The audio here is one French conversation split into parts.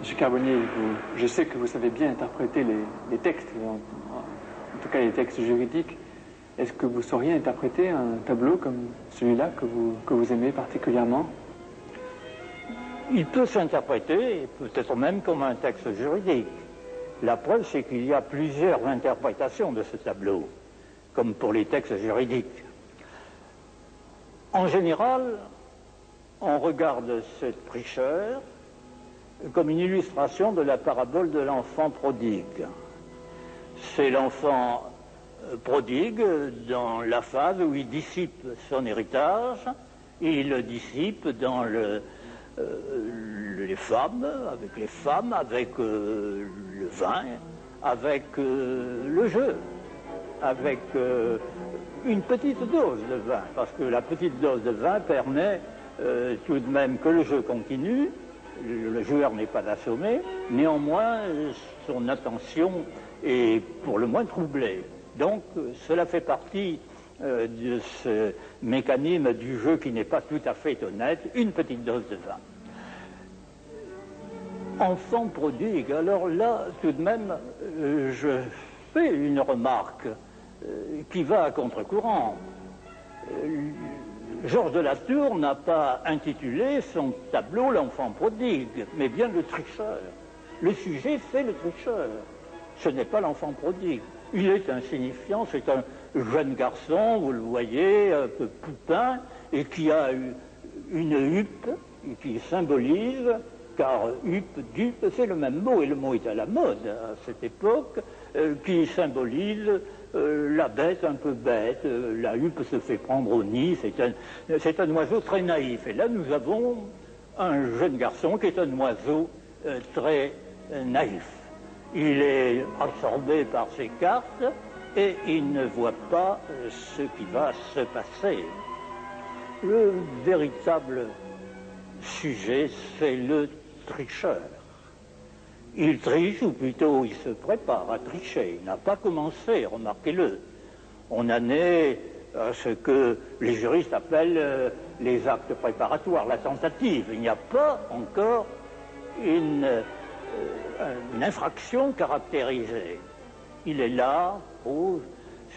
Monsieur Carbonnier, je sais que vous savez bien interpréter les textes, en tout cas les textes juridiques. Est-ce que vous sauriez interpréter un tableau comme celui-là que vous aimez particulièrement? Il peut s'interpréter, peut-être même comme un texte juridique. La preuve, c'est qu'il y a plusieurs interprétations de ce tableau, comme pour les textes juridiques. En général, on regarde ce tricheur comme une illustration de la parabole de l'enfant prodigue. C'est l'enfant prodigue dans la phase où il dissipe son héritage, et il le dissipe dans les femmes, avec le vin, avec le jeu, avec une petite dose de vin, parce que la petite dose de vin permet tout de même que le jeu continue, le joueur n'est pas assommé, néanmoins son attention est pour le moins troublée. Donc cela fait partie de ce mécanisme du jeu qui n'est pas tout à fait honnête, une petite dose de vin. Enfant prodigue, alors là tout de même je fais une remarque qui va à contre-courant. Georges de la Tour n'a pas intitulé son tableau l'enfant prodigue, mais bien le tricheur. Le sujet, c'est le tricheur. Ce n'est pas l'enfant prodigue. Il est insignifiant, c'est un jeune garçon, vous le voyez, un peu poupin, et qui a une huppe, qui symbolise, car huppe, dupe, c'est le même mot, et le mot est à la mode à cette époque, qui symbolise la bête un peu bête. La huppe se fait prendre au nid, c'est un oiseau très naïf. Et là, nous avons un jeune garçon qui est un oiseau très naïf. Il est absorbé par ses cartes et il ne voit pas ce qui va se passer. Le véritable sujet, c'est le tricheur. Il triche, ou plutôt il se prépare à tricher. Il n'a pas commencé, remarquez-le. On en est à ce que les juristes appellent les actes préparatoires, la tentative. Il n'y a pas encore une infraction caractérisée. Il est là,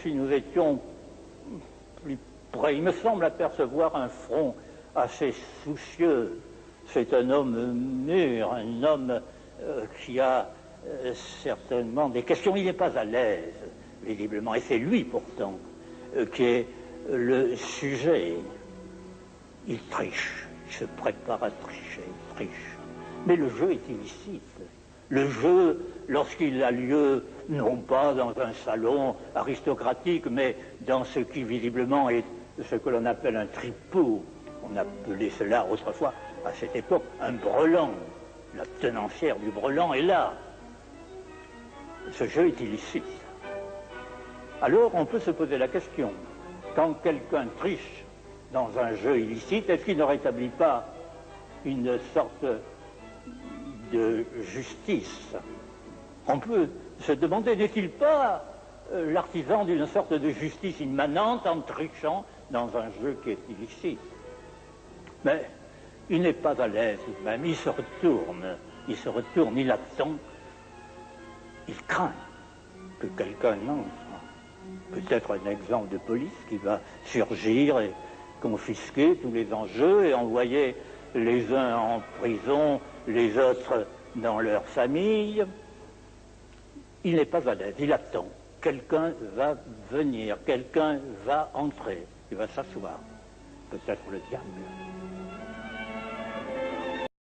si nous étions plus près, il me semble apercevoir un front assez soucieux. C'est un homme mûr, un homme qui a certainement des questions. Il n'est pas à l'aise, visiblement, et c'est lui pourtant qui est le sujet. Il triche, il se prépare à tricher, il triche. Mais le jeu est illicite. Le jeu, lorsqu'il a lieu, non pas dans un salon aristocratique, mais dans ce qui visiblement est ce que l'on appelle un tripot. On appelait cela autrefois, à cette époque, un brelan. La tenancière du brelan est là. Ce jeu est illicite. Alors on peut se poser la question, quand quelqu'un triche dans un jeu illicite, est-ce qu'il ne rétablit pas une sorte de justice? On peut se demander, n'est-il pas l'artisan d'une sorte de justice immanente en trichant dans un jeu qui est illicite? Mais il n'est pas à l'aise même, il se retourne, il attend, il craint que quelqu'un entre. Peut-être un exemple de police qui va surgir et confisquer tous les enjeux et envoyer les uns en prison, les autres dans leur famille. Il n'est pas à l'aise, il attend. Quelqu'un va venir, quelqu'un va entrer, il va s'asseoir. Peut-être le diable.